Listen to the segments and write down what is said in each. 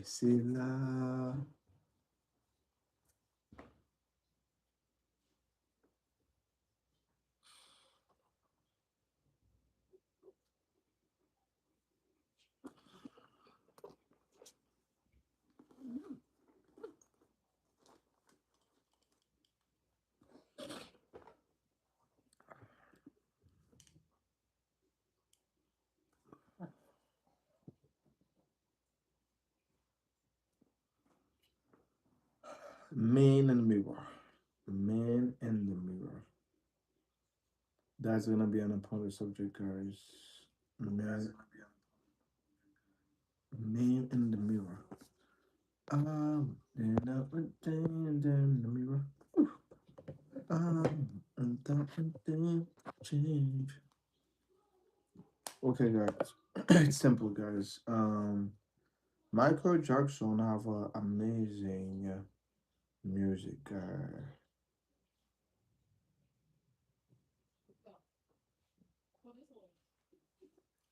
Sila. Man in the mirror. Man in the mirror. That's gonna be an important subject, guys. Man, man in the mirror. And everything in the mirror. And everything change. Okay, guys. It's simple, guys. Michael Jackson have a amazing music.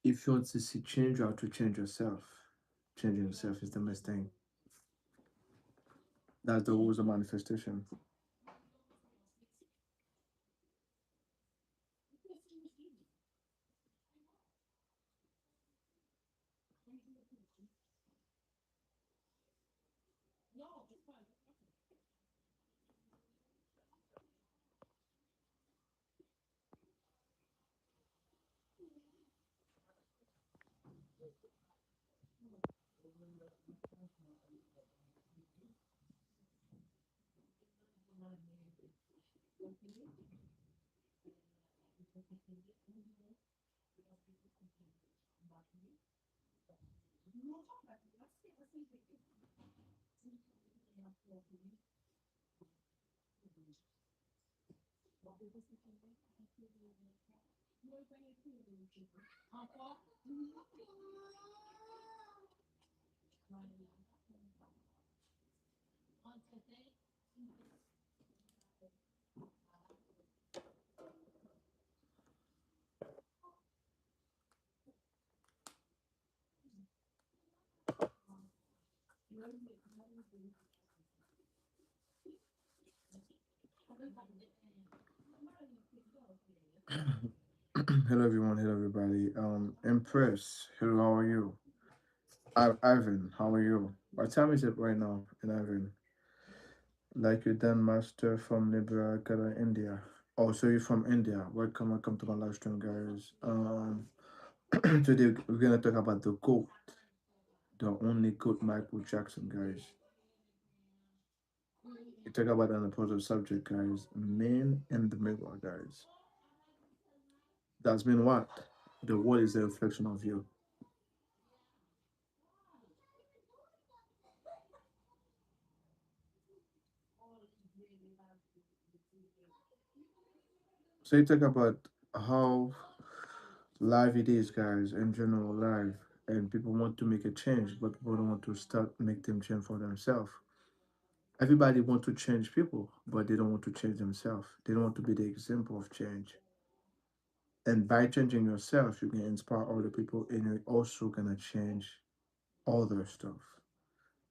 If you want to see change, you have to change yourself. Changing yourself is the best thing. That's the rules of manifestation. Hello everyone, hello everybody. Empress, hello, how are you? Ivan, how are you? What time is it right now in Ivan? Like you done master from Nibragada, India. Oh, so you're from India. Welcome to my live stream, guys. Today we're gonna talk about the GOAT, the only GOAT Michael Jackson, guys. We talk about an important subject, guys. Men in the mirror, guys. That's been what? The world is a reflection of you. So you talk about how life it is, guys, in general life, and people want to make a change, but people don't want to start make them change for themselves. Everybody want to change people, but they don't want to change themselves. They don't want to be the example of change. And by changing yourself, you can inspire other people, and you're also gonna change other stuff.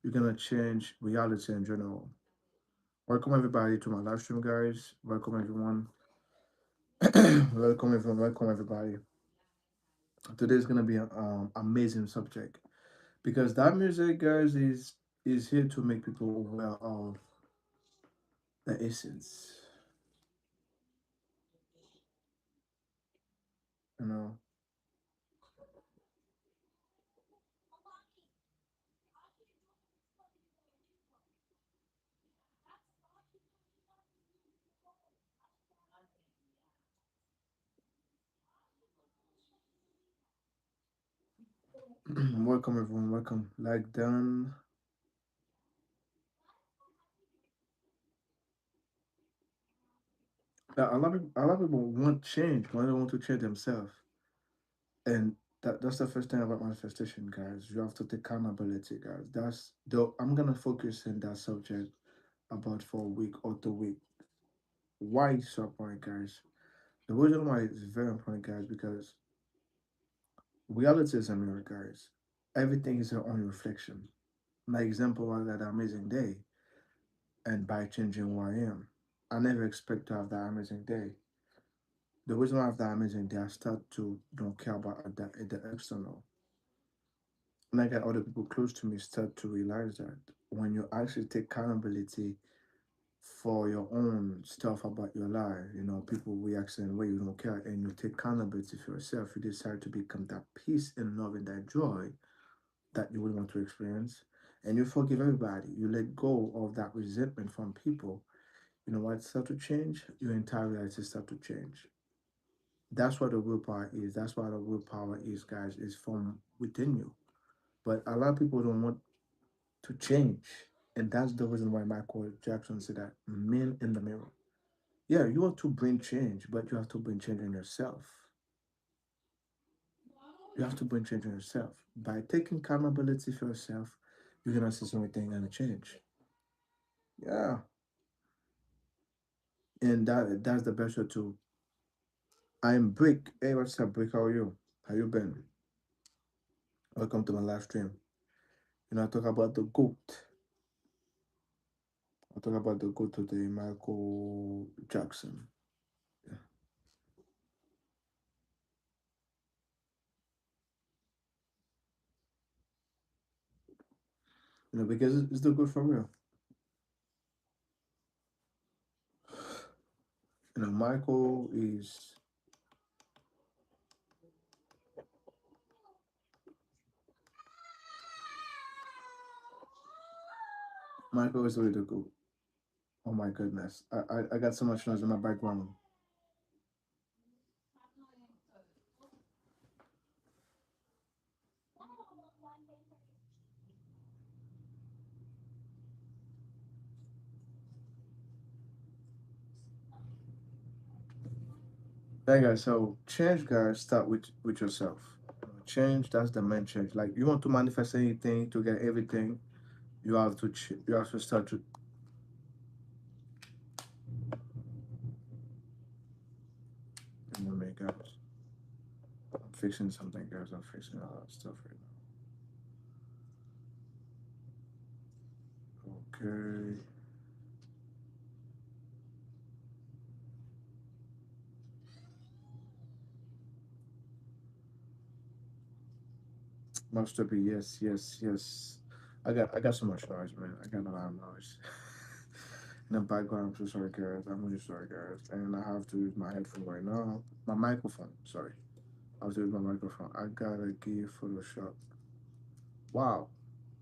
You're gonna change reality in general. Welcome everybody to my live stream, guys. Welcome everyone. Welcome everyone. Welcome everybody. Today's gonna be an amazing subject because that music, guys, is here to make people aware of the essence. You know, welcome everyone. Welcome. Like done. A lot of people want change, but they don't want to change themselves. And that's the first thing about manifestation, guys. You have to take accountability, guys. That's though I'm gonna focus in that subject about for a week or 2 weeks. Why is so important, guys? The reason why it's very important, guys, because reality is a mirror, guys. Everything is your own reflection. My example was that amazing day, and by changing who I am, I never expect to have that amazing day. The reason why I have that amazing day, I start to don't care about the external. And I get other people close to me start to realize that when you actually take accountability for your own stuff about your life, people react in a way you don't care, and you take accountability for yourself, you decide to become that peace and love and that joy that you would want to experience. And you forgive everybody. You let go of that resentment from people. You know what start to change? Your entire reality start to change. That's what the willpower is. That's what the willpower is, guys, is from within you. But a lot of people don't want to change. And that's the reason why Michael Jackson said that men in the mirror. Yeah, you want to bring change, but you have to bring change in yourself. You have to bring change in yourself. By taking accountability for yourself, you're gonna see something gonna change. Yeah. And that's the best way to. I'm Brick. Hey, what's up, Brick? How are you? How you been? Welcome to my live stream. I talk about the GOAT. I talk about the GOAT today, Michael Jackson. Yeah. Because it's the GOAT for real. Michael is really the GOAT. Oh my goodness. I got so much noise in my background. Hey guys, so change, guys, start with yourself. Change, that's the main change. Like you want to manifest anything to get everything, you have to start to. Give me a minute, guys. I'm fixing something, guys. I'm fixing a lot of stuff right now. Okay. Master B, yes, yes, yes. I got so much noise, man. I got a lot of noise. In the background, I'm so sorry, guys. I'm really sorry, guys. And I have to use my headphone right now. My microphone, sorry. I have to use my microphone. I gotta give Photoshop. Wow,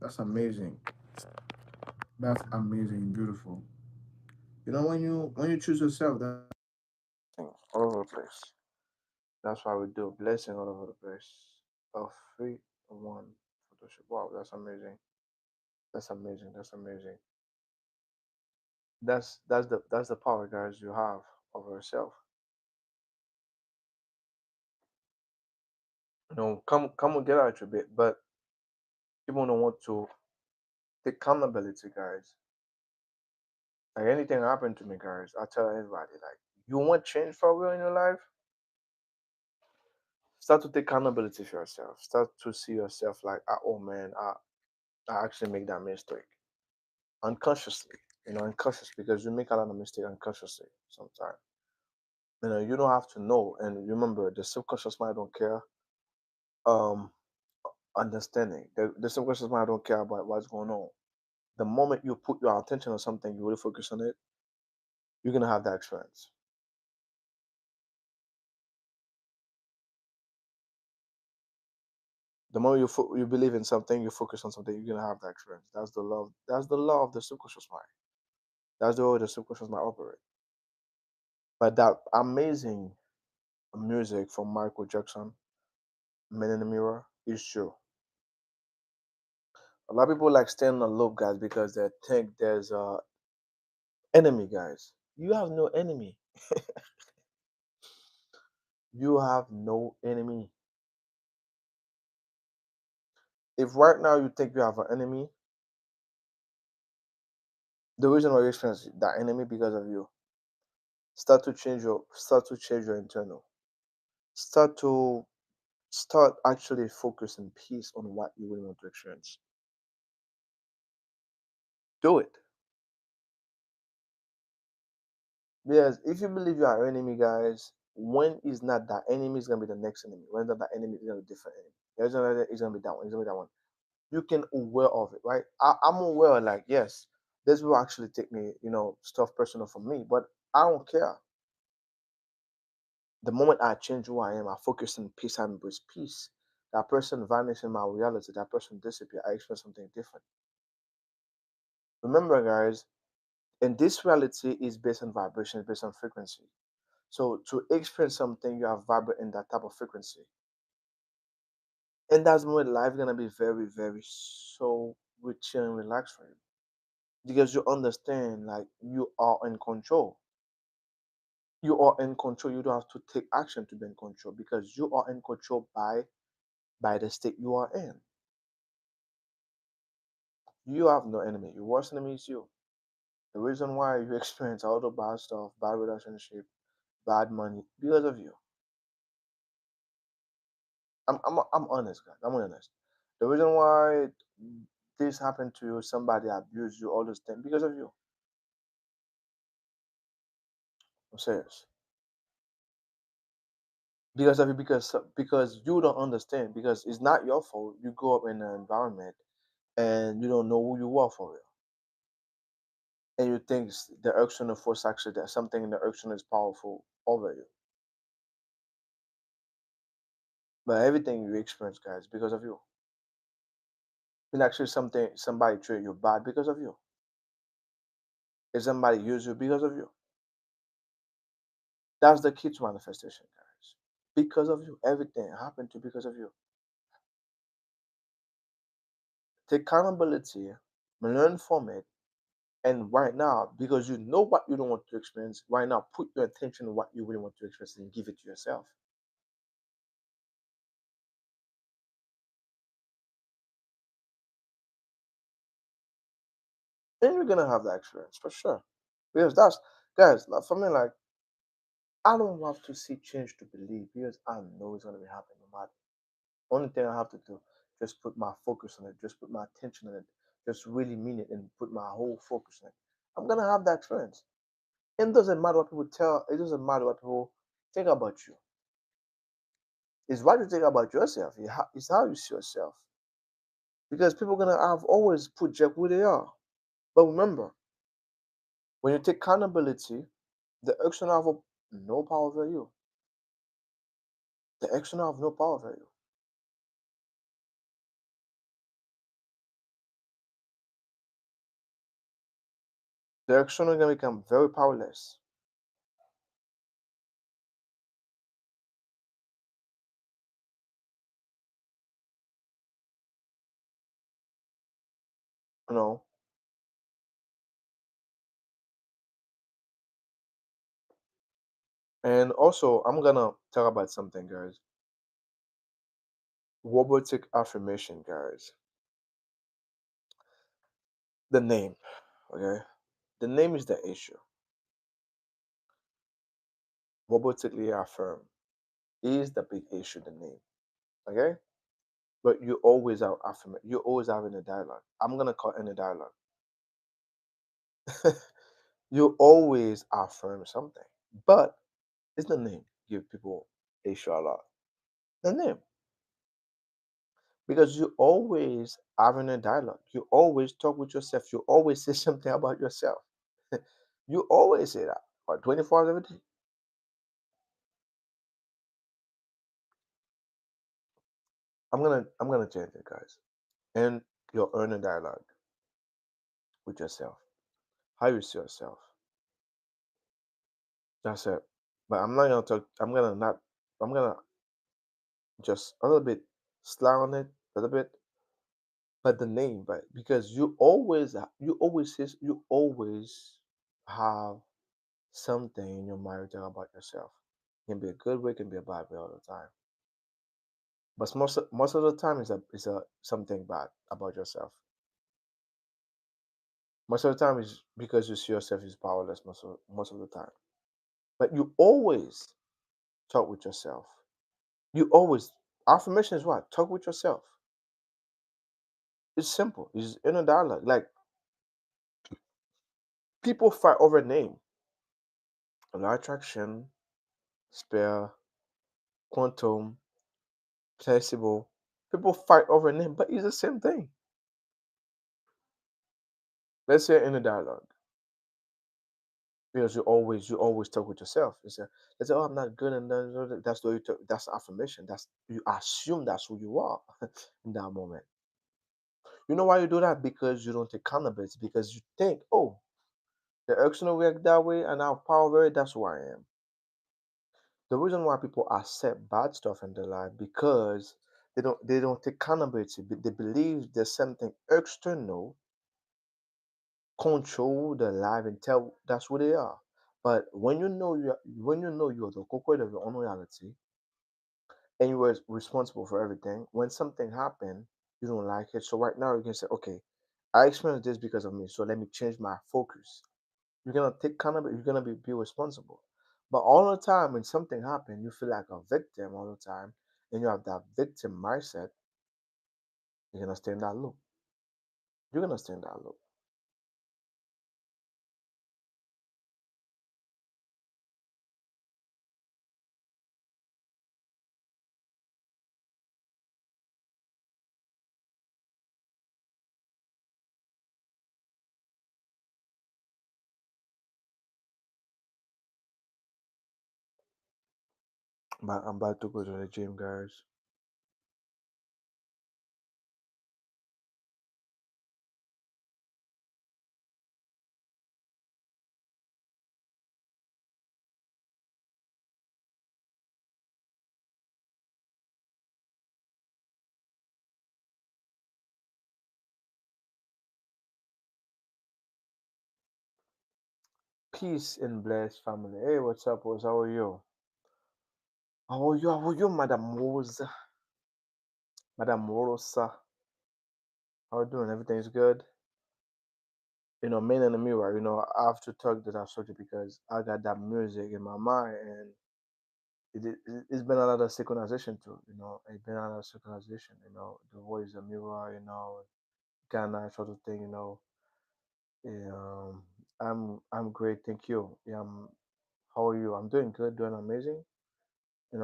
that's amazing. That's amazing, beautiful. When you choose yourself, that's all over the place. That's why we do blessing all over the place. A free one Photoshop. Wow, that's amazing. That's amazing. That's amazing. That's the power, guys, you have over yourself. Come and get out a bit, but people don't want to take accountability, guys. Like anything happened to me, guys, I tell everybody, like, you want change for real in your life, start to take accountability for yourself. Start to see yourself like, ah, oh man, I actually make that mistake unconsciously. Unconscious because you make a lot of mistakes unconsciously sometimes. You don't have to know. And remember, the subconscious mind don't care. Um, understanding the subconscious mind don't care about what's going on. The moment you put your attention on something, you really focus on it, you're gonna have that experience. The moment you believe in something, you focus on something, you're gonna have that experience. That's the love. That's the law of the subconscious mind. That's the way the subconscious mind operate. But that amazing music from Michael Jackson, "Men in the Mirror," is true. A lot of people like staying on loop, guys, because they think there's a enemy, guys. You have no enemy. You have no enemy. If right now you think you have an enemy, the reason why you experience that enemy because of you. Start to change your internal. Start to start actually focusing peace on what you really want to experience. Do it. Because if you believe you are an enemy, guys, when is not that enemy is gonna be the next enemy. When not that enemy is gonna be different enemy. It's gonna be that one. It's gonna be that one. You can aware of it, right? I'm aware, like, yes, this will actually take me, stuff personal for me, but I don't care. The moment I change who I am, I focus on peace, I embrace peace. That person vanishes in my reality. That person disappears. I experience something different. Remember, guys, and this reality is based on vibration, it's based on frequency. So to experience something, you have vibrate in that type of frequency. And that's when life gonna be very, very so rich and relaxed for you. Because you understand like you are in control. You are in control. You don't have to take action to be in control because you are in control by the state you are in. You have no enemy. Your worst enemy is you. The reason why you experience all the bad stuff, bad relationship, bad money, because of you. I'm honest, guys. I'm honest. The reason why this happened to you, somebody abused you, all those things, because of you. I'm serious. Because of you, because you don't understand. Because it's not your fault. You grow up in an environment and you don't know who you are for real, and you think the external force actually that something in the external is powerful over you. But everything you experience, guys, because of you. And actually, somebody treat you bad because of you. If somebody use you because of you, that's the key to manifestation, guys. Because of you, everything happened to because of you. Take accountability, learn from it, and right now, because you know what you don't want to experience, right now, put your attention on what you really want to experience and give it to yourself. Then you're gonna have that experience for sure. Because that's guys, like, for me, like I don't have to see change to believe because I know it's gonna be happening no matter. Only thing I have to do, just put my focus on it, just put my attention on it, just really mean it and put my whole focus on it. I'm gonna have that experience. It doesn't matter what people tell, it doesn't matter what people think about you. It's what you think about yourself. It's how you see yourself. Because people gonna have always project who they are. But remember, when you take accountability, the external have no power over you. The external have no power over you. The external gonna become very powerless. You know. And also, I'm gonna talk about something, guys. Robotic affirmation, guys. The name, okay? The name is the issue. Robotically affirm is the big issue, the name, okay? But you always have affirm. You always having a dialogue. I'm gonna call in a dialogue. You always affirm something, but it's the name give people issue a lot. The name, because you always having a dialogue. You always talk with yourself. You always say something about yourself. You always say that. For 24 hours every day. I'm gonna change it, guys. And you're earning dialogue with yourself. How you see yourself. That's it. But I'm not gonna talk. I'm gonna not. I'm gonna just a little bit slow on it, a little bit. But the name, but because you always have something in your mind to talk about yourself. It can be a good way, it can be a bad way all the time. But most of the time is a something bad about yourself. Most of the time is because you see yourself as powerless most of the time. But you always talk with yourself. You always affirmation is what? Talk with yourself. It's simple. It's inner dialogue. Like People fight over name, law attraction, spare, quantum, placebo. People fight over name, but it's the same thing. Let's say in a dialogue, because you always talk with yourself. Let's say, oh, I'm not good, and that's the way you talk. That's affirmation. That's you assume that's who you are in that moment. You know why you do that? Because you don't take accountability. Because you think, oh, the external react that way, and I'll power over it. That's who I am. The reason why people accept bad stuff in their life because they don't take accountability. They believe there's something external control their life and tell that's who they are. But when you know you're the co of your own reality and you were responsible for everything, when something happened, you don't like it. So right now you can say, okay, I experienced this because of me, so let me change my focus. You're gonna take accountability, you're gonna be responsible. But all the time when something happens, you feel like a victim all the time, and you have that victim mindset, you're gonna stay in that loop. You're gonna stay in that loop. But I'm about to go to the gym, guys. Peace and bless family. Hey, what's up? How are you? How are you? How are you, Madam Rosa? Madam Rosa. How are you doing? Everything's good? Man in the mirror, I have to talk to that subject because I got that music in my mind and it's been a lot of synchronization too, it's been a lot of synchronization, the voice, the mirror, Ghana sort of thing, Yeah, I'm great, thank you. Yeah, how are you? I'm doing good, doing amazing, and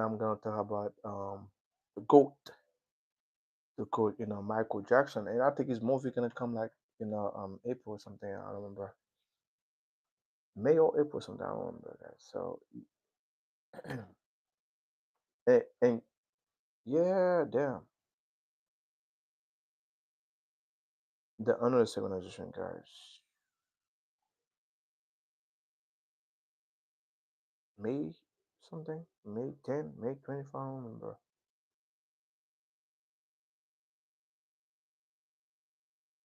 I'm gonna talk about the GOAT, Michael Jackson, and I think his movie gonna come like April or something. I don't remember, May or April something. I don't remember that. So, and yeah, damn, the another synchronization guys, May something, May 10, May 25. I don't remember.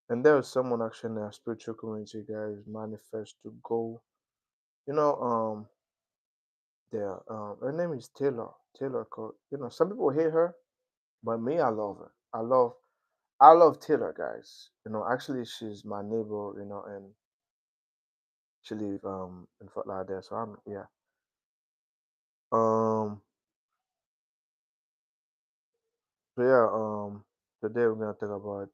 And there was someone actually in our spiritual community, guys, manifest to go. You know, her name is Taylor. Taylor, some people hate her, but me, I love her. I love Taylor, guys. Actually, she's my neighbor. And she live in Fort Lauderdale. So yeah. Um, so yeah. Today we're gonna talk about.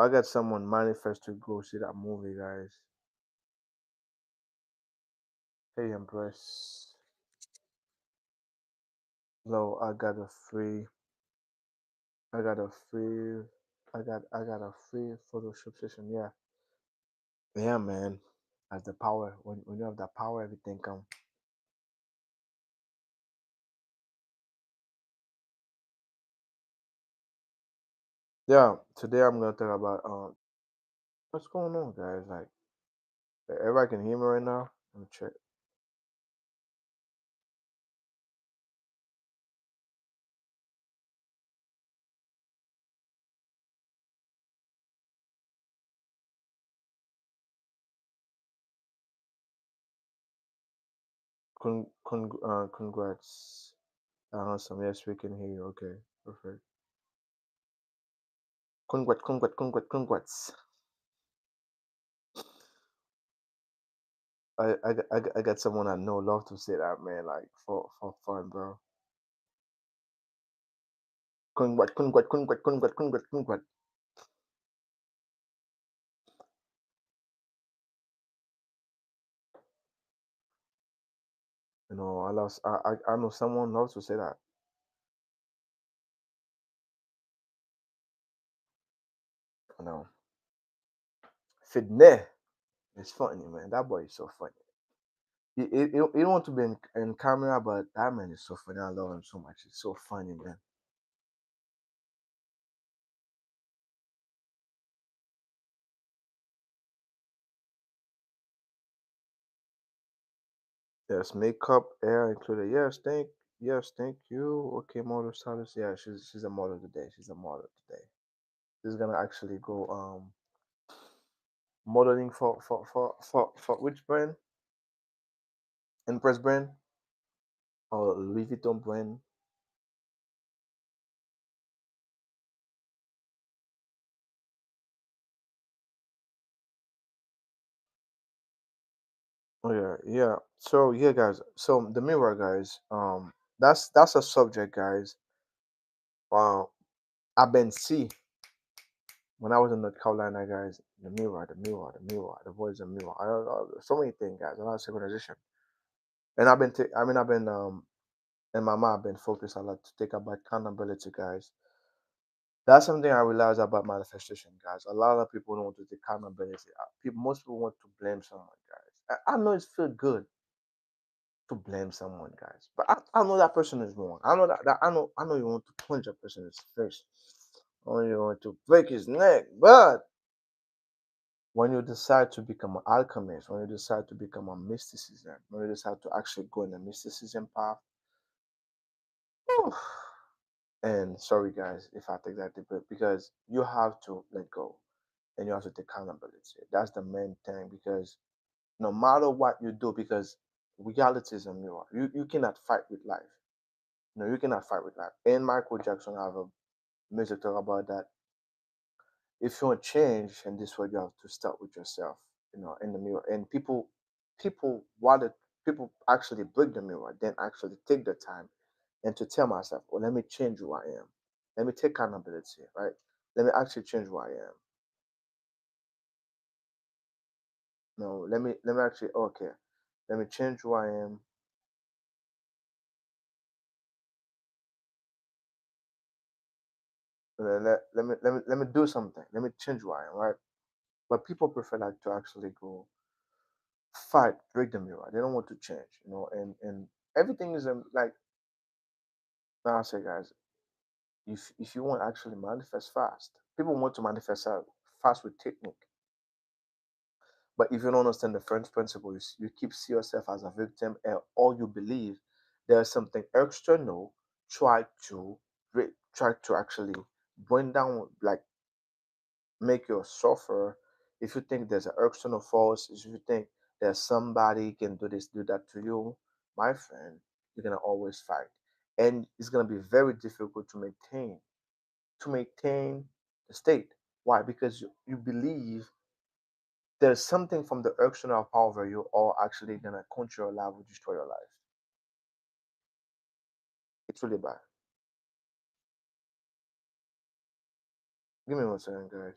I got someone manifest to go see that movie, guys. Hey, Empress. No, I got a free, I got a free Photoshop session. Yeah, yeah, man. As the power, when you have that power, everything come. Yeah, today I'm gonna talk about what's going on, guys. Like, everybody can hear me right now. Let me check. Congrats. Awesome. Yes, we can hear you. Okay, perfect. Congrats. I got someone I know love to say that, man. Like for fun, bro. Congrats, congrats, congrats, congrats, congrats, congrats. I know someone loves to say that. You know, Fidne. It's funny, man. That boy is so funny. He don't want to be in camera, but that man is so funny. I love him so much. It's so funny, man. Yes, makeup, hair included. Yes, thank you. Okay, model status. Yeah, she's a model today. She's a model today. She's gonna actually go modeling for which brand? Impress brand or Louis Vuitton brand? Oh yeah, yeah. So yeah, guys. So the mirror, guys. That's a subject, guys. Wow. I've been see when I was in North Carolina, guys. The voice, the mirror. I don't know so many things, guys. A lot of synchronization. And I've been and my mom been focused a lot to take about accountability, guys. That's something I realized about manifestation, guys. A lot of people don't want to take accountability. Most people want to blame someone, guys. I know it feels good to blame someone, guys, but I know that person is wrong. I know that I know you want to punch a person in his face, or you want to break his neck, but when you decide to become an alchemist, when you decide to become a mysticism, when you decide to actually go in the mysticism path, whew, and sorry guys if I take that deep breath, because you have to let go and you have to take accountability. That's the main thing, because no matter what you do, because reality is a mirror. You cannot fight with life. No, you cannot fight with life. And Michael Jackson have a music talk about that. If you want change in this world, you have to start with yourself. In the mirror. And people, rather people actually break the mirror, then actually take the time and to tell myself, well, let me change who I am. Let me take accountability, right? Let me actually change who I am. No, let me actually okay. Let me change who I am. Let me do something. Let me change who I am, right? But people prefer like to actually go fight, break the mirror. They don't want to change, and everything is like now I say guys, if you want to actually manifest fast, people want to manifest fast with technique. But if you don't understand the first principle, you keep see yourself as a victim, and all you believe there's something external try to try to actually bring down, like make you suffer. If you think there's an external force, if you think that somebody can do this, do that to you, my friend, you're gonna always fight, and it's gonna be very difficult to maintain the state. Why? Because you believe there's something from the external power over you or actually gonna control your life or destroy your life. It's really bad. Give me 1 second, guys.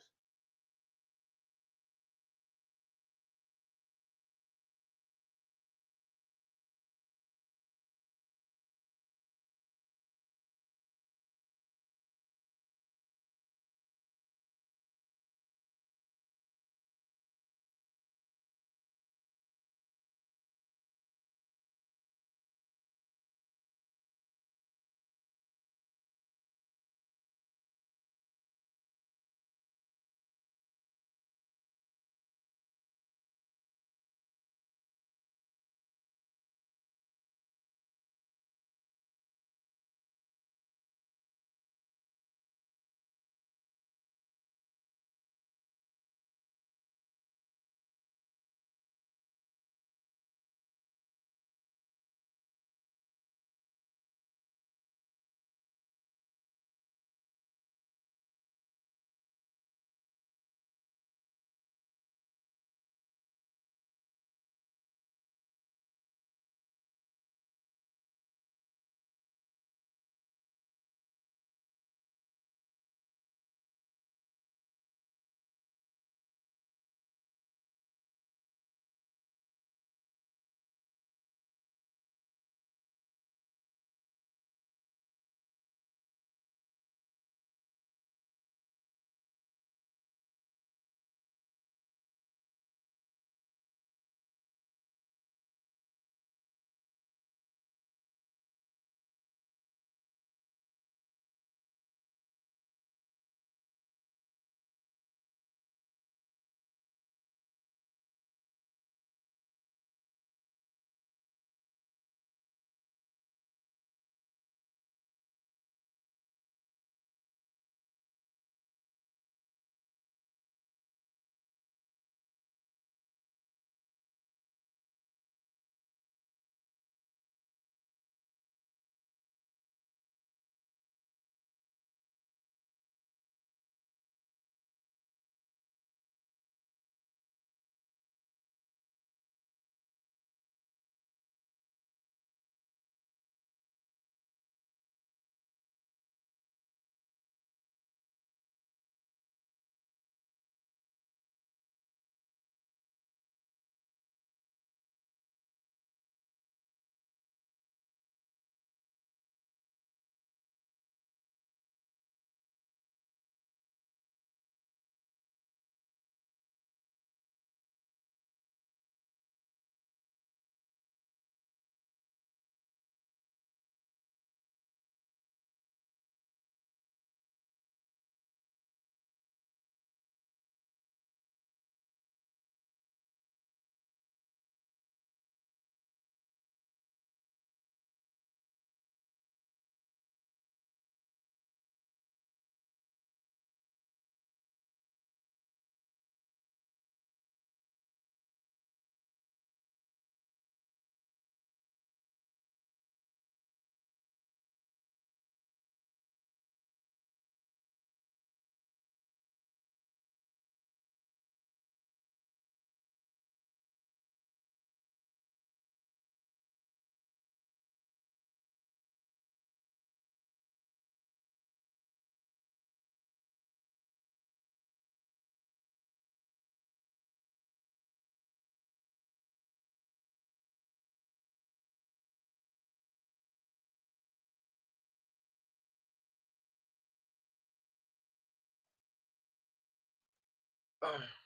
Sorry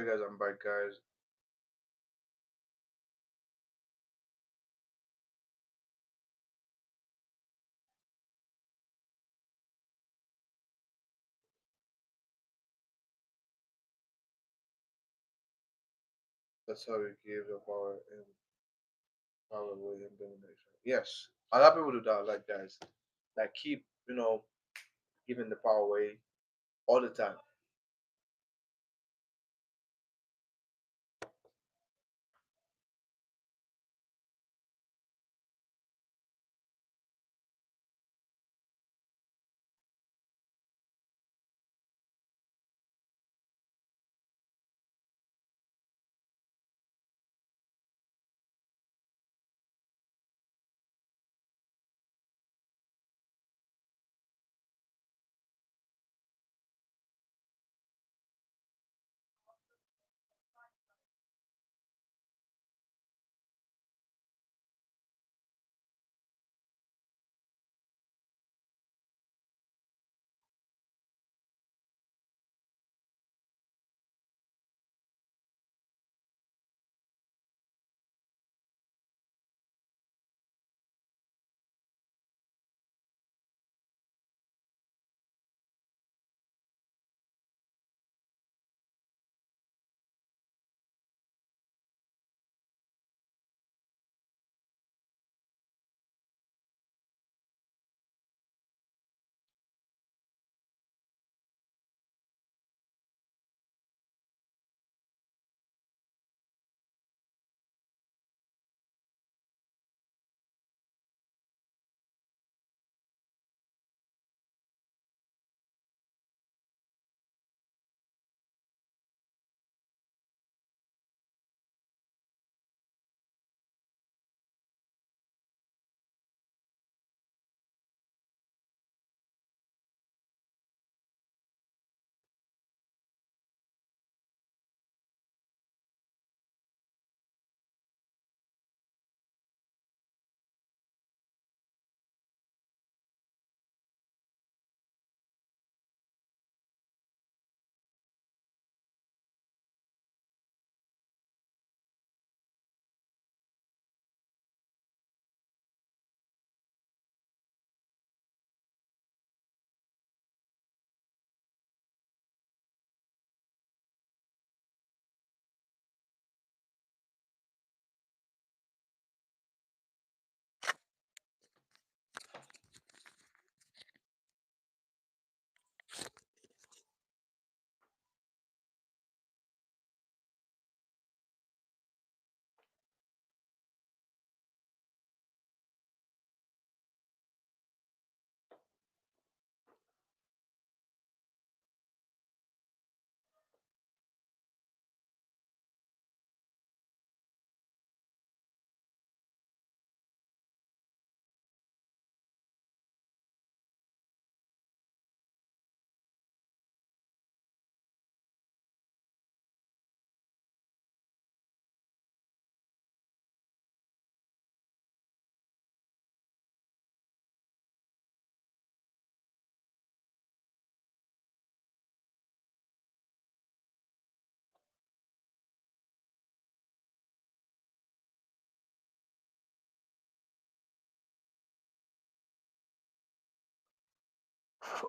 guys, I'm back guys. That's how you give your power and power away and domination. Yes. A lot of people do that, like guys. That keep, giving the power away all the time.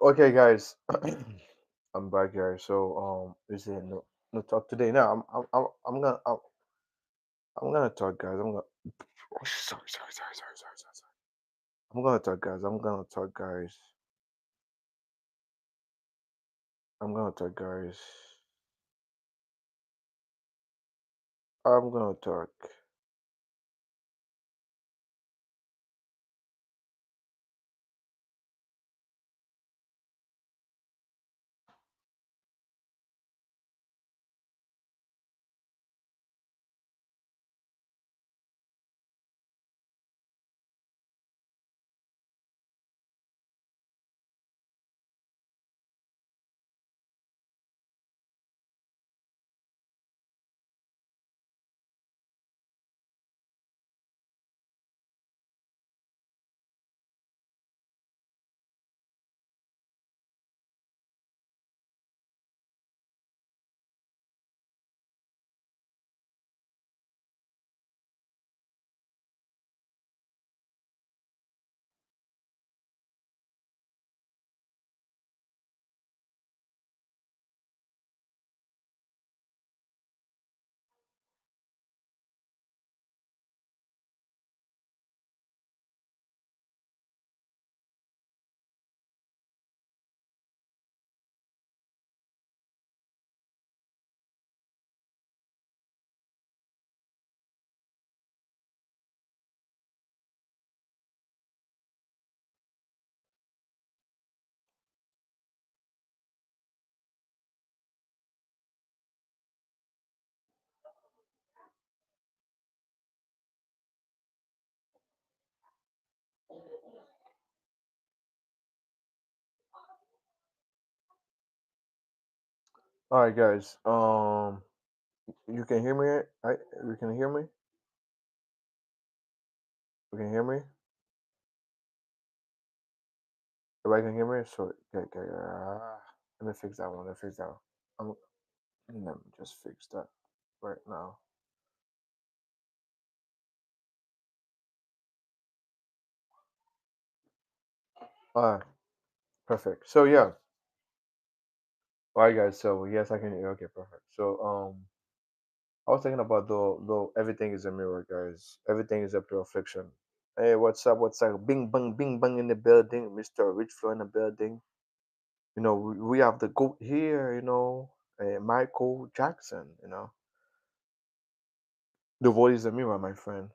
Okay, guys, I'm back here. So, is it no talk today? Now, I'm gonna talk, guys. Oh, sorry. I'm gonna talk, guys. I'm gonna talk, guys. I'm gonna talk. All right, guys. You can hear me? I you can hear me? You can hear me? Everybody can hear me? So, okay, okay. Let me fix that one. Let me fix that one. I'm, Let me just fix that right now. All right, perfect. So yeah, all right, guys. So yes, I can hear. Okay, perfect. So I was thinking about though everything is a mirror, guys. Everything is a pure fiction. Hey, what's up? What's up? Bing bang in the building. Mr. Rich Flow in the building. We have the goat here. Michael Jackson. The world is a mirror, my friend.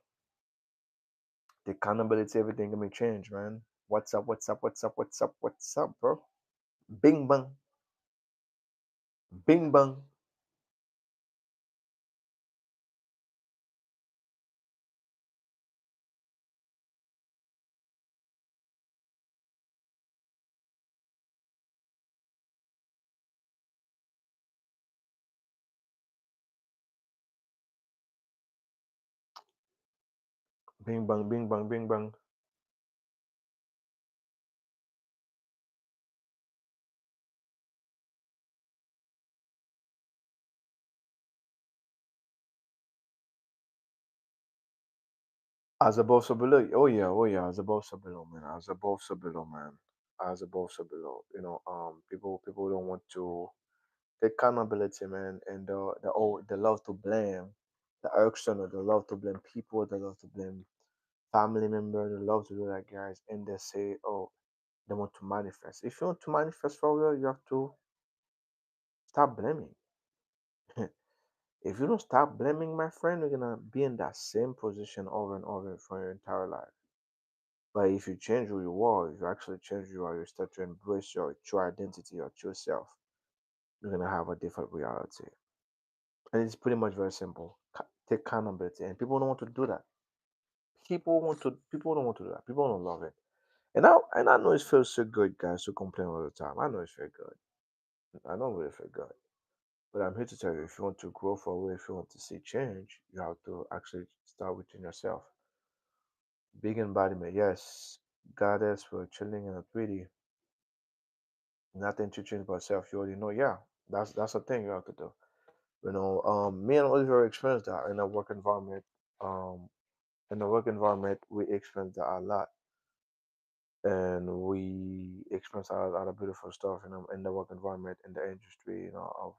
The accountability, everything can be changed, man. What's up? What's up? What's up? What's up? What's up, bro? Bing bang, bing bang, bing bang, bing bang, bing bang. As above, so below. Oh yeah. As above, so below, man. As above, so below, man. As above, so below. People don't want to take accountability, man, and the love to blame, the external, the love to blame people, the love to blame family member, the love to do that, guys, and they say, oh, they want to manifest. If you want to manifest for real, you have to stop blaming. If you don't stop blaming, my friend, you're gonna be in that same position over and over for your entire life. But if you change who you are, if you actually change who you are, you start to embrace your true identity, your true self, you're gonna have a different reality. And it's pretty much very simple. Take accountability, and people don't want to do that. People don't want to do that. People don't love it. And I know it feels so good, guys, to complain all the time. I know it's very good. I know it really feel good. But I'm here to tell you, if you want to grow forward, if you want to see change, you have to actually start within yourself. Big embodiment, yes. Goddess, we're chilling and pretty. Nothing to change but self. You already know, yeah. That's a thing you have to do. Me and Oliver experienced that in a work environment. Um, in the work environment, we experienced that a lot, and we experienced a lot of beautiful stuff. In the work environment, in the industry, of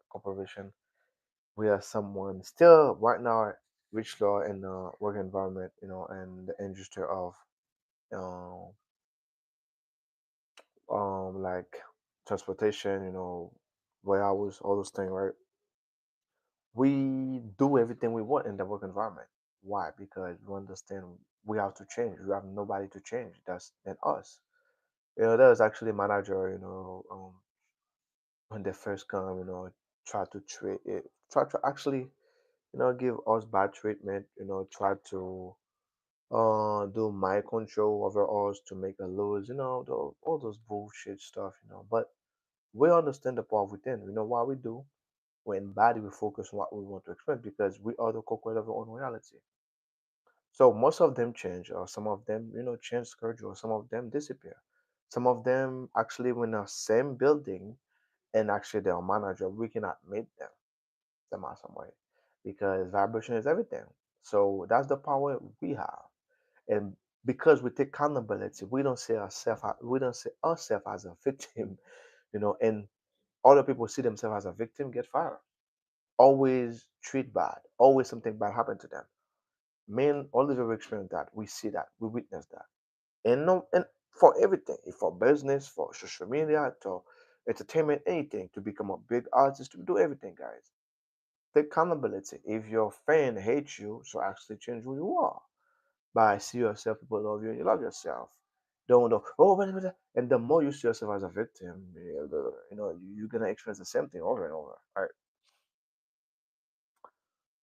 corporation. We are someone still right now rich law in the work environment, and the industry of um, like transportation, warehouse, all those things, right? We do everything we want in the work environment. Why? Because we understand we have to change. We have nobody to change. That's than us. There's actually a manager, when they first come, try to treat it, try to actually, give us bad treatment, try to do mind control over us to make us lose, all those bullshit stuff, But we understand the power within. We know what we do. When body, we focus on what we want to experience because we are the co-creator of our own reality. So most of them change, or some of them, change schedule, some of them disappear. Some of them actually in the same building and actually their manager, we cannot meet them somehow, some way. Because vibration is everything. So that's the power we have. And because we take accountability, we don't see ourselves as a victim, and other people see themselves as a victim, get fired. Always treat bad, always something bad happen to them. Men always have experienced that. We see that, we witness that. And no and for everything, for business, for social media, to entertainment, anything, to become a big artist, to do everything, guys. Take accountability. If your fan hates you, so actually change who you are. By see yourself, people love you, and you love yourself. Don't know, oh, and the more you see yourself as a victim, you're gonna experience the same thing over and over. Right?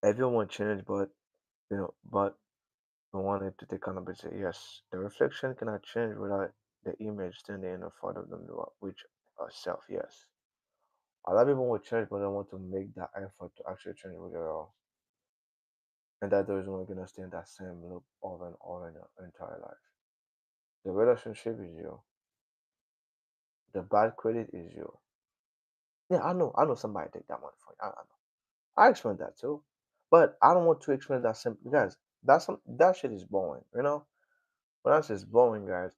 Everyone change, but we wanted to take accountability. Yes, the reflection cannot change without the image standing in front of them, which ourself. Yes, A lot of people want change, but they want to make that effort to actually change with their own. And that the reason we're gonna stay in that same loop over and over in your entire life. The relationship is you. The bad credit is you. Yeah, I know somebody take that money for you. I know. I experienced that too. But I don't want to experience that simple guys. That shit is boring, you know? When I say it's boring, guys,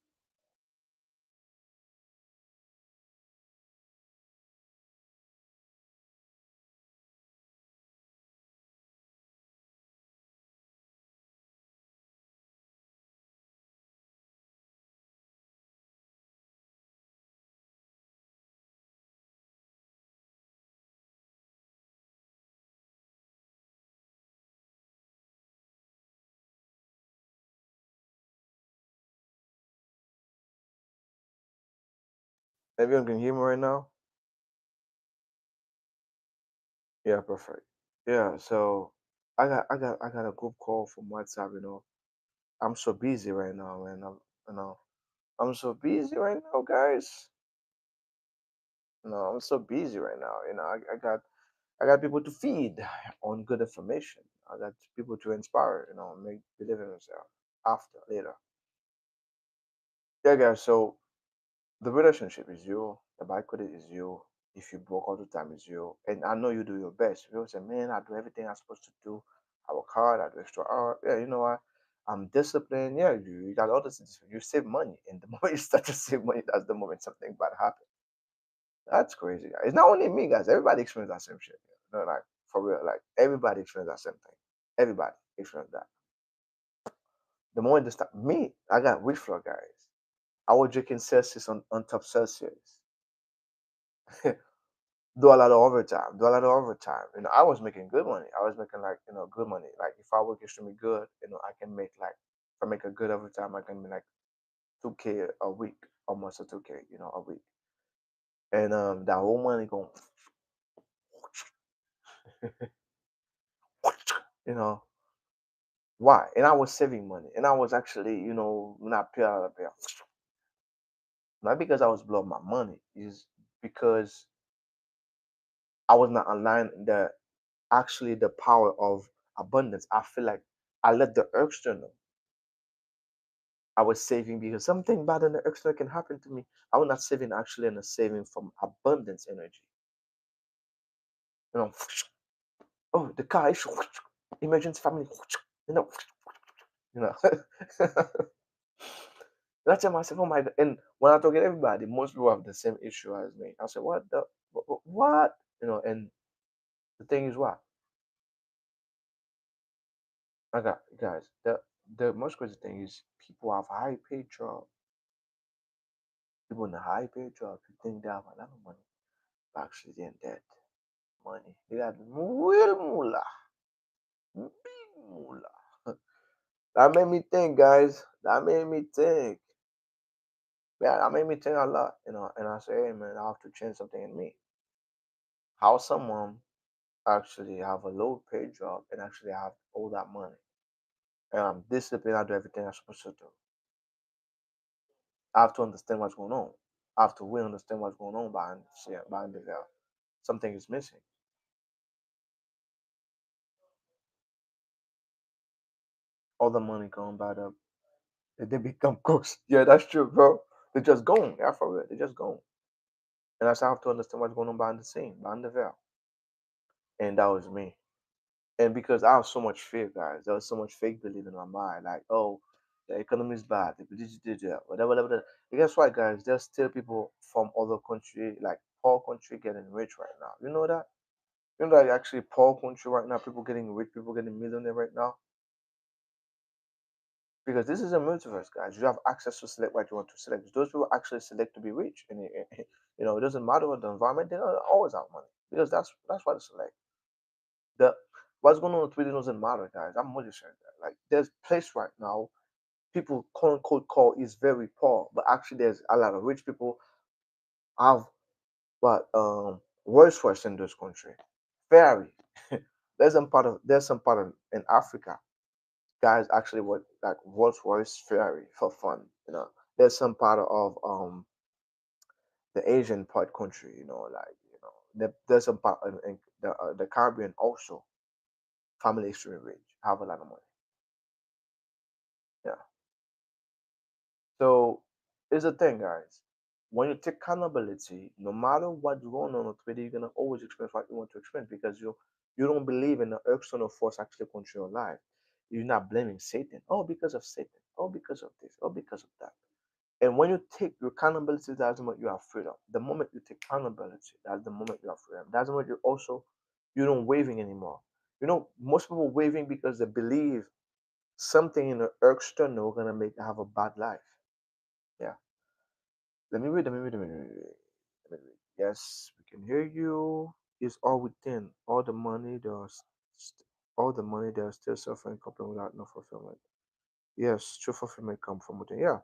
everyone can hear me right now? Yeah, perfect. Yeah, so I got a group call from WhatsApp, I'm so busy right now, man. You know, I'm so busy right now, guys. I'm so busy right now. I got people to feed on good information. I got people to inspire, make believe in themselves after later. Yeah, guys. So the relationship is you. The bad credit is you. If you broke all the time, is you. And I know you do your best. People say, "Man, I do everything I'm supposed to do. I work hard. I do extra hour." Yeah, you know what? I'm disciplined. Yeah, you got all this. You save money, and the moment you start to save money, that's the moment something bad happens. That's crazy, guys. It's not only me, guys. Everybody experiences that same shit. Like for real. Like everybody experiences that same thing. Everybody experiences that. The moment they start, me, I got rich floor, guys. I was drinking Celsius on top Celsius. Do a lot of overtime. Do a lot of overtime. I was making good money. I was making like good money. Like if I work extremely good, I can make like if I make a good overtime, I can make like 2K a week, almost a 2K, a week. And that whole money going, you know, why? And I was saving money, and I was actually, not pay out of pay. Not because I was blowing my money, is because I was not aligned the actually the power of abundance. I feel like I let the external. I was saving because something bad in the external can happen to me. I was not saving actually in a saving from abundance energy. You know, oh the car is emergency family. You know, you know. That's myself, oh my god. And when I talk to everybody, most people have the same issue as me. I said, what the what? And the thing is what? I got guys, the most crazy thing is people have high paid job. People in the high paid job who think they have a lot of money, but actually they're in debt. Money. They got real moolah. Big moolah. That made me think, guys. That made me think. Yeah, that made me think a lot, and I say, hey man, I have to change something in me. How someone actually have a low paid job and actually have all that money. And I'm disciplined, I do everything I'm supposed to do. I have to understand what's going on. I have to really understand what's going on behind the veil. Something is missing. All the money going by the they become ghosts. Yeah, that's true, bro. They're just gone. Yeah, for real. They're just gone. And that's how I have to understand what's going on behind the scene, behind the veil. And that was me. And because I have so much fear, guys, there was so much fake belief in my mind, like, oh, the economy is bad, whatever, whatever. And guess what, guys? There's still people from other country, like poor country, getting rich right now. You know that? You know that actually poor country right now, people getting rich, people getting millionaire right now. Because this is a multiverse, guys. You have access to select what you want to select. Those people actually select to be rich, and it doesn't matter what the environment. They don't always have money because that's what they select. The what's going on really doesn't matter, guys. I'm really saying that. Like, there's place right now people quote unquote call is very poor, but actually there's a lot of rich people have what Rolls Royce in this country. Ferrari. There's some part of in Africa guys actually what like Rolls Royce Ferrari for fun. There's some part of the Asian part country. Like There's some part in the Caribbean also. Family extremely rich, have a lot of money. Yeah. So here's the thing, guys. When you take accountability, no matter what's going on with you, you're gonna always experience what you want to experience because you don't believe in the external force actually control your life. You're not blaming Satan. Oh, because of Satan. Oh, because of this. Oh, because of that. And when you take your accountability, that's the moment you have freedom. The moment you take accountability, that's the moment you have freedom. That's the moment you don't waving anymore. Most people waving because they believe something in the external gonna make them have a bad life. Yeah. Let me read. Let me read. Let me read. Let me read. Yes, we can hear you. Is all within all the money all the money they are still suffering company without no fulfillment. Yes, true fulfillment come from within. Yeah.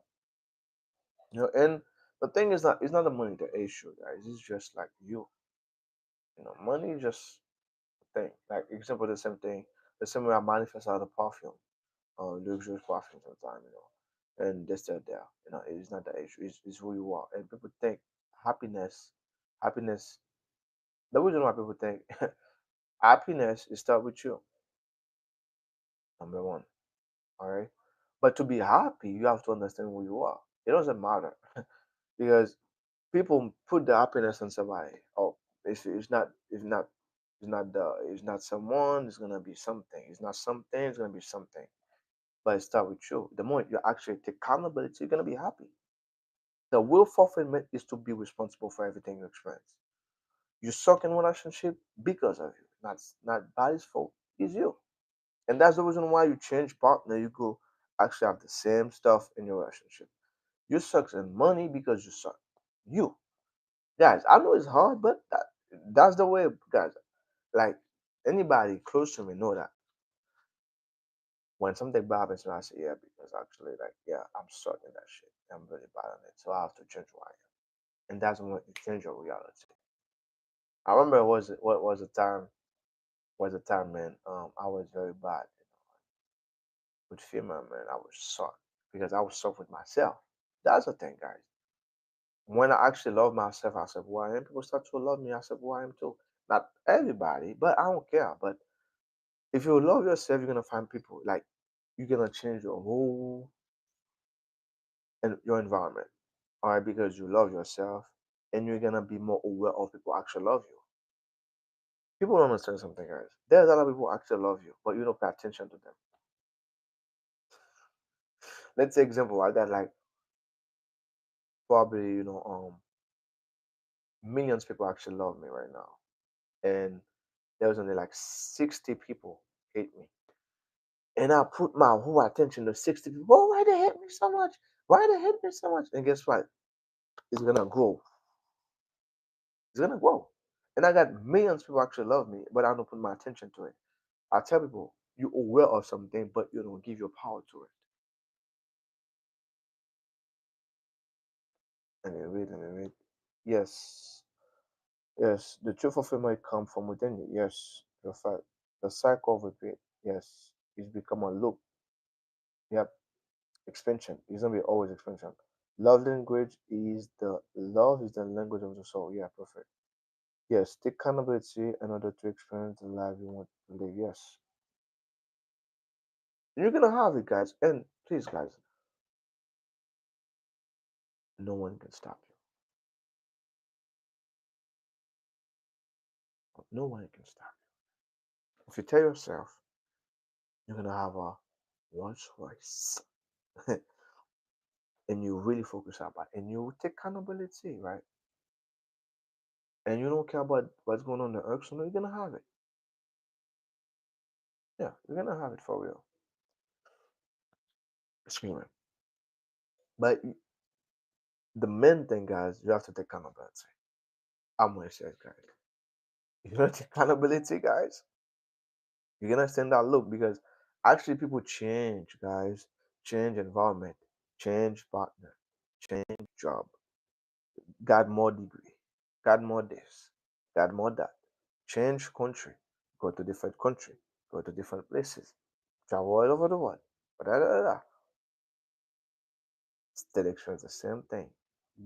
And the thing is that it's not the money the issue, guys. It's just like you. Money is just a thing. Like example, the same thing. The same way I manifest out of perfume, luxurious perfume sometimes. And they're still there. It's not the issue. It's who you are. And people think happiness, happiness. The reason why people think happiness is start with you, number one. All right. But to be happy, you have to understand who you are. It doesn't matter because people put the happiness on somebody. Oh, it's not someone. It's gonna be something. It's not something. It's gonna be something. But it start with you. The moment you actually take accountability, you're gonna be happy. The real fulfillment is to be responsible for everything you experience. You suck in relationship because of you. Not body's fault. It's you. And that's the reason why you change partner. You go actually have the same stuff in your relationship. You suck in money because you suck. You guys, I know it's hard, but that's the way, guys. Like anybody close to me know that when something bad happens to me, I say yeah because actually like yeah I'm stuck in that shit. I'm really bad on it, so I have to change who I am, and that's when you change your reality. I remember what was a time, man. I was very bad with female, man. I was suck because I was stuck with myself. That's the thing, guys. When I actually love myself, I said who I am. People start to love me. I said who I am too. Not everybody, but I don't care. But if you love yourself, you're gonna find people like you're gonna change your whole and your environment. All right, because you love yourself and you're gonna be more aware of people actually love you. People don't understand something, guys. There's a lot of people actually love you, but you don't pay attention to them. Let's say example, I got like probably millions of people actually love me right now, and there was only like 60 people hate me, and I put my whole attention to 60 people. Oh, why they hate me so much? Why they hate me so much? And guess what? It's gonna grow. It's gonna grow. And I got millions of people actually love me, but I don't put my attention to it. I tell people you're aware of something, but you don't give your power to it. And wait. Yes, yes. The truth of it might come from within you. Yes, the fact. The cycle of repeat. Yes, it's become a loop. Yep, expansion. It's gonna be always expansion. Love is the language of the soul. Yeah, perfect. Yes, take accountability in order to experience the life you want to live. Yes, you're gonna have it, guys. And please, guys, no one can stop you. No one can stop you. If you tell yourself you're gonna have a one choice, and you really focus about, it, and you take accountability, right? And you don't care about what's going on in the earth, so you're gonna have it. Yeah, you're gonna have it for real. Excuse me. But the main thing, guys, you have to take accountability. I'm gonna say it, guys. You know, take accountability, guys. You're gonna stand that look because actually people change, guys. Change environment, change partner, change job, got more degree, got more this, got more that. Change country, go to different country, go to different places, travel all over the world. Da, da, da, da. Still experience the same thing.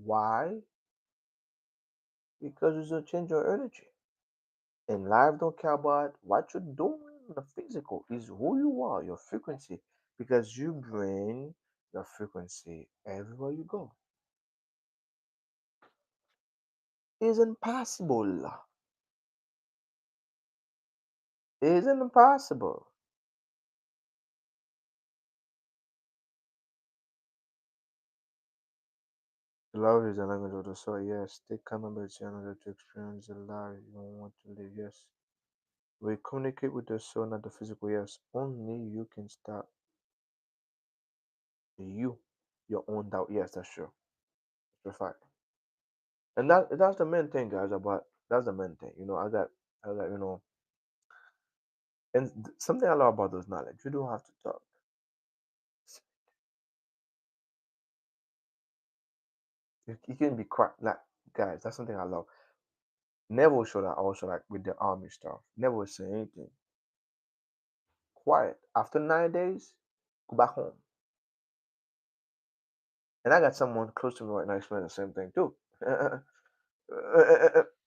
Why? because it's gonna change your energy. And life don't care about what you're doing in the physical. Is who you are, your frequency, because you bring your frequency everywhere you go. It's impossible. It's impossible. Love is the language of the soul. Yes, take accountability in order to experience the life you want to live. Yes, we communicate with the soul, not the physical. Yes, only you can stop you, your own doubt. Yes, that's true. That's a fact. And that's the main thing, guys. About that's the main thing. I got and something I love about those knowledge. You don't have to talk. You can be quiet. Like guys, that's something I love. Never should I also like with the army stuff. Never say anything. Quiet. After 9 days, go back home. And I got someone close to me right now explaining the same thing too.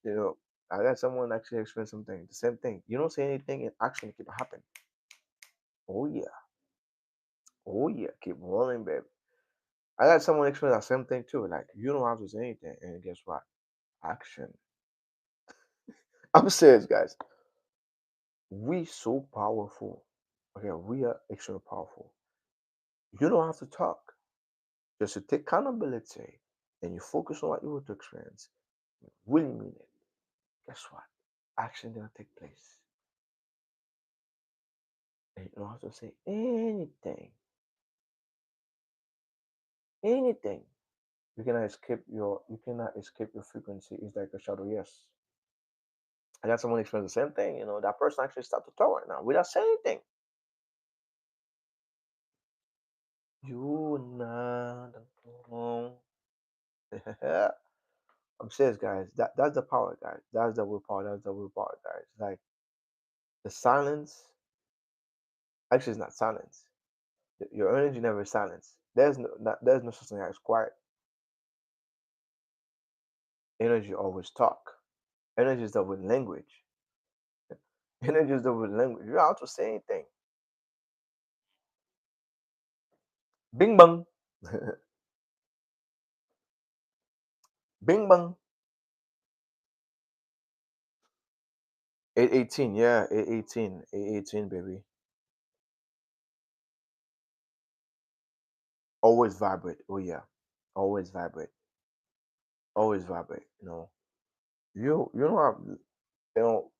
you know, I got someone actually explain something, the same thing. You don't say anything, and action keep happening. Oh yeah, oh yeah, keep rolling, baby. I got someone explain the same thing too. Like you don't have to say anything, and guess what? Action. I'm serious, guys. We so powerful. Okay, we are extremely powerful. You don't have to talk. Just to take accountability, and you focus on what you want to experience. You really mean it. Guess what? Action gonna take place. And you don't have to say anything. Anything. You cannot escape your frequency. It's like a shadow, yes. I got someone explain the same thing. That person actually started to talk right now without saying anything. You not alone. I'm serious, guys. That's the power, guys. That's the willpower. That's the willpower, guys. Like the silence. Actually, it's not silence. Your energy never is silence. There's no such thing as quiet. Energy always talk. Energy is the with language. Energy is the with language. You don't have to say anything. Bing bang. Bing bang. 818, yeah, 818, 818, baby. Always vibrate. Oh yeah. Always vibrate. Always vibrate. You don't have you know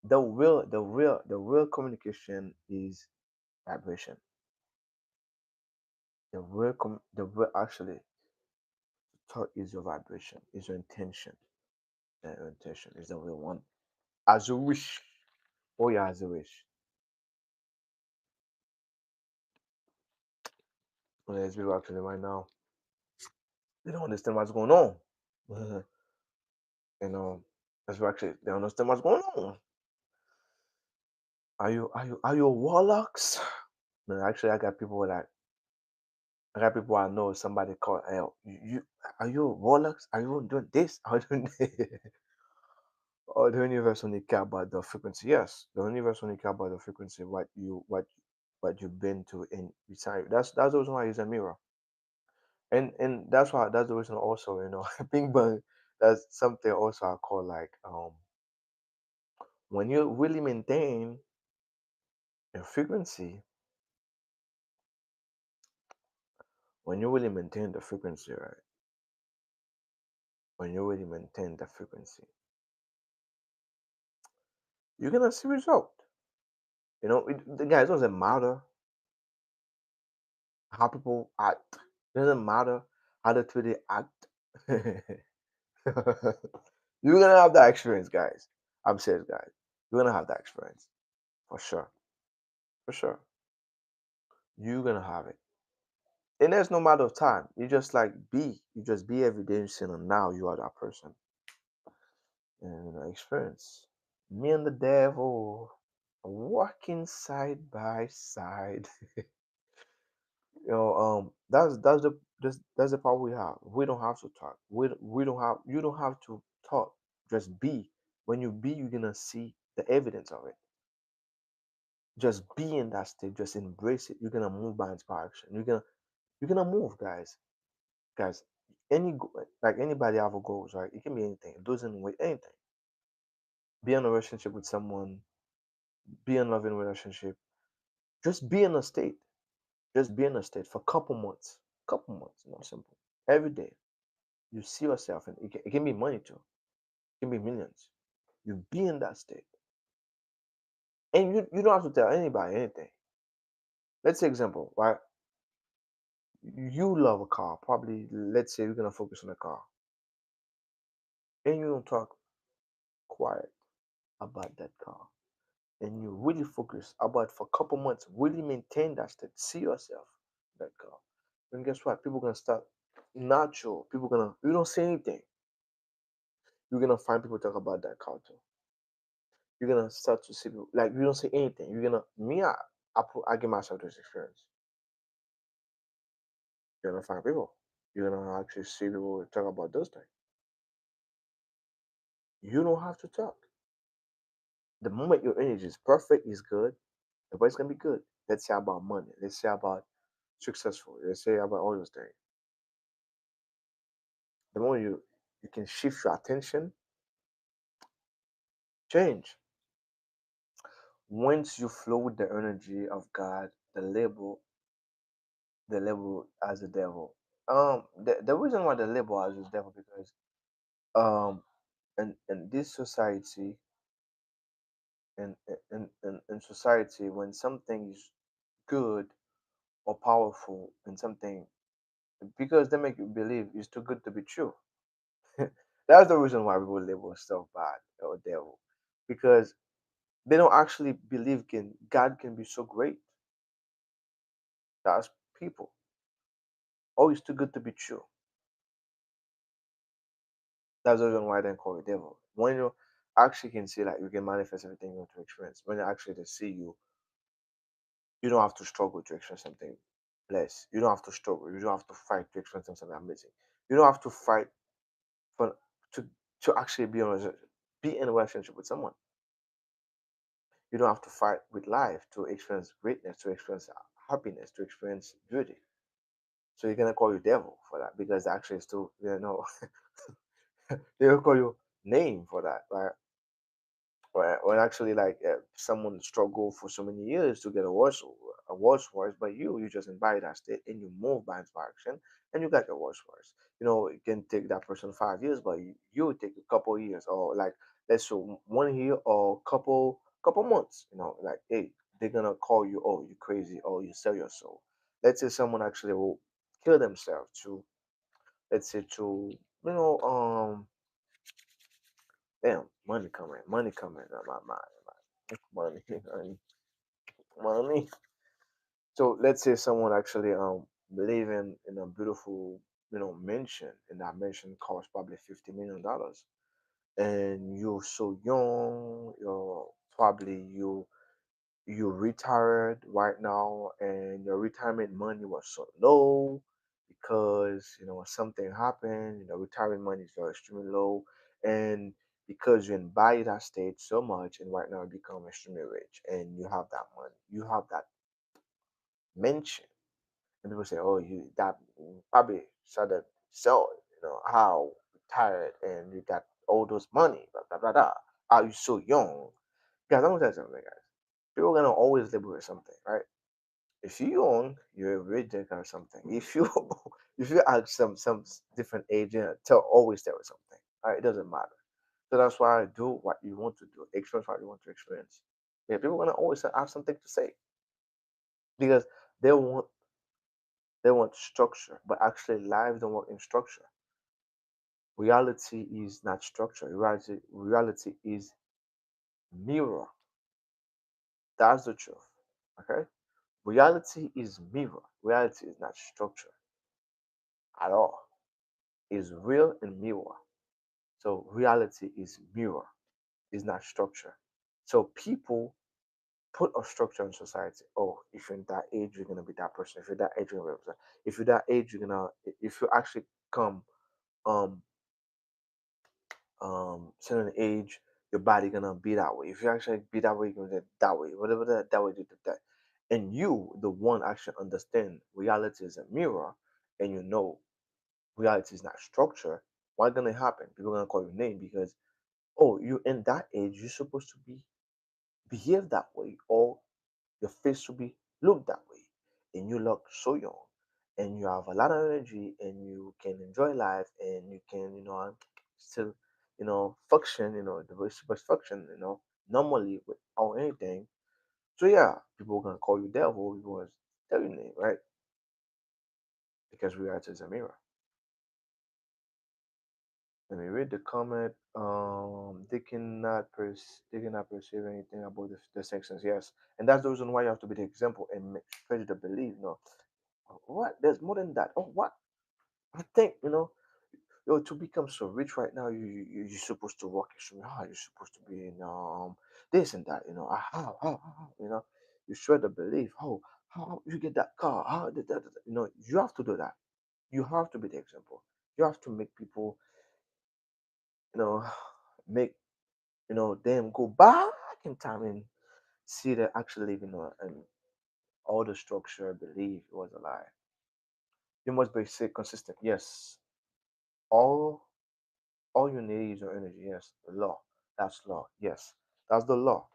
the real communication is vibration. The real actually thought is your vibration, is your intention. Your intention is the real one. As you wish. Oh yeah, as you wish. Well, there's people actually right now. They don't understand what's going on. you know, that's what actually they don't understand what's going on. Are you a warlocks? No, actually, I got people I know. Somebody called, hey, you are you a warlocks? Are you doing this? Are you doing or the universe only care about the frequency? Yes, the universe only care about the frequency. What you've been to in beside. That's the reason why it's a mirror, and that's the reason also Bing Bang. That's something also I call like when you really maintain a frequency, when you really maintain the frequency, right? When you really maintain the frequency, you're gonna see result. The guys doesn't matter how people act. It doesn't matter how the two they act. You're gonna have that experience, guys. I'm serious, guys. You're gonna have that experience for sure, for sure. You're gonna have it, and there's no matter of time. You just like be. You just be every day. And now you are that person, and experience. Me and the devil walking side by side. That's That's the power we have. We don't have to talk. We don't have you don't have to talk. Just be. When you be, you're gonna see the evidence of it. Just be in that state. Just embrace it. You're gonna move by inspiration. You're gonna move, guys. Guys, like anybody have a goals, right? It can be anything. It doesn't wait anything. Be in a relationship with someone. Be in a loving relationship. Just be in a state. Just be in a state for a couple months. Couple months. Simple. Every day, you see yourself, and it can be money too. It can be millions. You be in that state, and you don't have to tell anybody anything. Let's say example, right? You love a car. Probably, let's say you're gonna focus on a car, and you don't talk quiet about that car, and you really focus about for a couple months, really maintain that state. See yourself in that car. And guess what? People gonna start natural. People gonna you don't say anything. You're gonna find people talk about that car too. You're gonna start to see people like you don't say anything. You're gonna me. I give myself this experience. You're gonna find people. You're gonna actually see people talk about those things. You don't have to talk. The moment your energy is perfect, is good, everybody's gonna be good. Let's say about money. Let's say about successful. Let's say about all those things. The moment you can shift your attention, change. Once you flow with the energy of God, the label as a devil. The reason why the label as a devil because um in this society in society when something is good or powerful and something because they make you believe it's too good to be true. That's the reason why people label stuff bad or devil because they don't actually believe God can be so great. That's people. Oh, it's too good to be true. That's the reason why they call it devil. When you actually can see that you can manifest everything you want to experience, when you actually they see you, you don't have to struggle to experience something less. You don't have to struggle. You don't have to fight to experience something amazing. You don't have to fight for to to actually be in a relationship with someone. You don't have to fight with life to experience greatness, to experience happiness, to experience beauty. So you're gonna call you devil for that because actually it's still they'll call you name for that, right? When actually like someone struggled for so many years to get a worse voice, but you just invite that state and you move by inspiration and you got your worse voice. It can take that person 5 years, but you would take a couple years or like let's say 1 year or couple months. Like hey, they're gonna call you oh you crazy or you sell your soul. Let's say someone actually will kill themselves to let's say to you know damn money coming on my mind. Money, money. So let's say someone actually living in a beautiful mansion, and that mansion costs probably $50 million, and you're so young, you're retired right now, and your retirement money was so low because something happened. Retirement money is very extremely low, and because you invite that state so much, and right now you become extremely rich, and you have that money, you have that mention, and people say, "Oh, you that probably started so how retired and you got all those money, blah blah blah blah. Are you so young?" Guys, I'm gonna tell you something, guys. People are gonna always label with something, right? If you're young, you're a rich or something. If you if you ask some different age, tell always tell us something. Right? It doesn't matter. So that's why I do what you want to do, experience what you want to experience. Yeah, people are gonna always have something to say because they want they want structure, but actually life don't work in structure. Reality is not structure. Reality is mirror. That's the truth. Okay? Reality is mirror. Reality is not structure at all. It's real and mirror. So reality is mirror, is not structure. So people put a structure in society. Oh, if you're in that age, you're gonna be that person. If you're that age, you're gonna be that. If you're that age, you're gonna. If you actually come um certain age, your body gonna be that way. If you actually be that way, you're gonna get that way. Whatever that way, do that. And you, the one, actually understand reality is a mirror, and you know reality is not structure. What's gonna happen? People gonna call your name because oh, you're in that age. You're supposed to be behave that way, or your face should be look that way. And you look so young, and you have a lot of energy, and you can enjoy life, and you can, still, function, the way you're supposed to function, normally without anything. So yeah, people are gonna call you devil. People gonna tell your name, right? Because reality is a mirror. Let me read the comment. They cannot perceive anything about the sections. Yes, and that's the reason why you have to be the example and make spread the belief. What? There's more than that. Oh, what? I think to become so rich right now, you're supposed to work extremely hard. You're supposed to be in this and that. How, you shred the belief. How you get that car? How did that? You have to do that. You have to be the example. You have to make people you know make them go back in time and see that actually and all the structure belief was a lie. You must be say consistent. Yes, all all you need is your energy. Yes, the law. That's law. Yes, that's the law.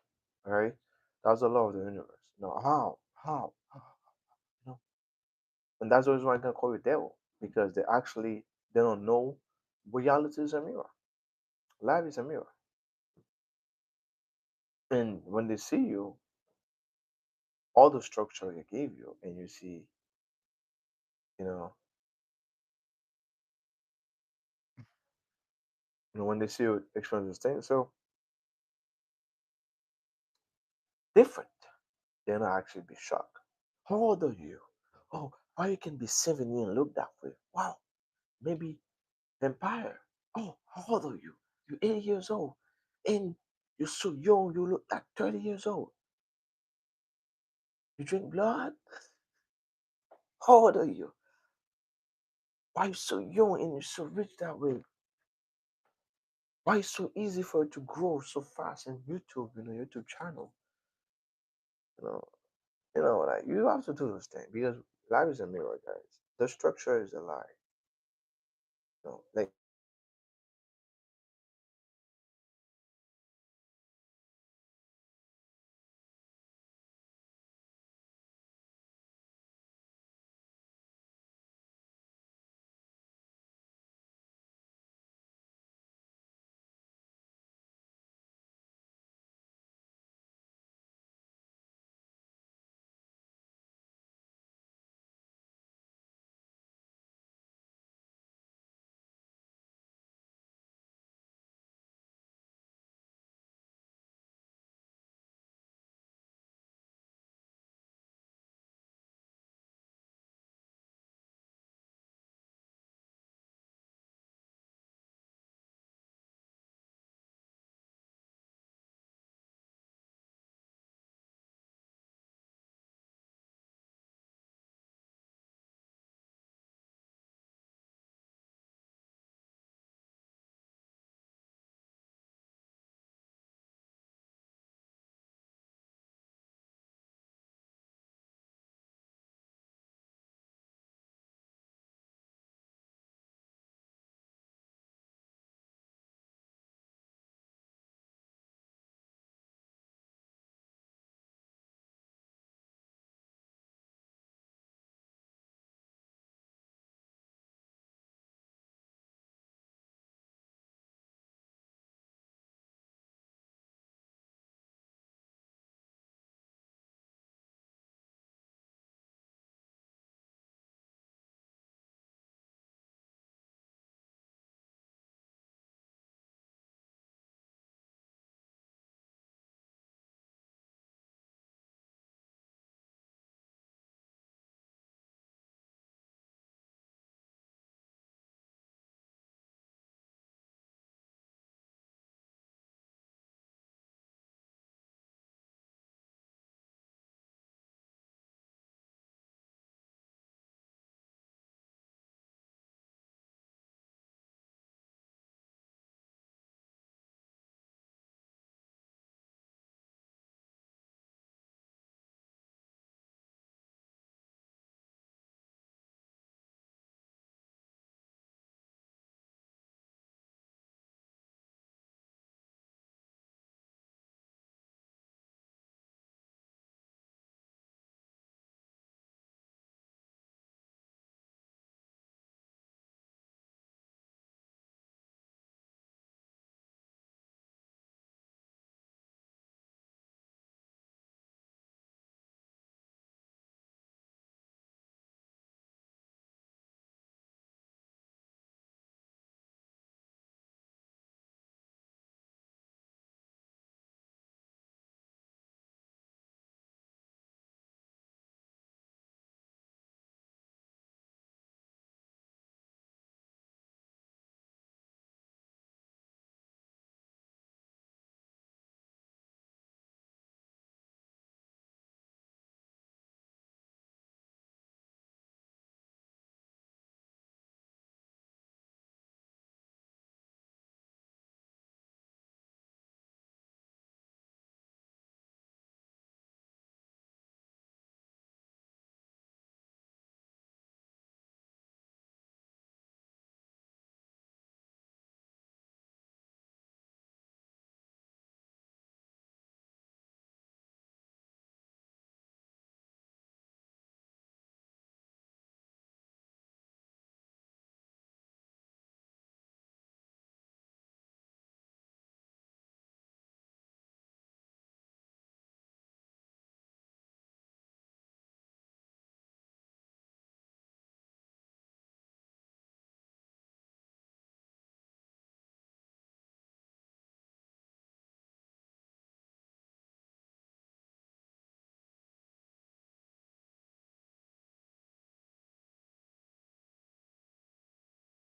All right, that's the law of the universe. How? You know, and that's the reason why I can call you devil because they don't know reality is a mirror. Life is a mirror, and when they see you, all the structure you gave you, and you see, you know, when they see you experience this thing, so different, they're not actually be shocked. How old are you? Oh, why you can be 7 years and look that way? Wow, maybe vampire. Oh, how old are you? You're 80 years old, and you're so young. You look like 30 years old. You drink blood. How old are you? Why you so young and you're so rich that way? Why it's so easy for it to grow so fast in YouTube, YouTube channel? You know, like you have to do those things because life is a mirror, guys. The structure is a lie. Like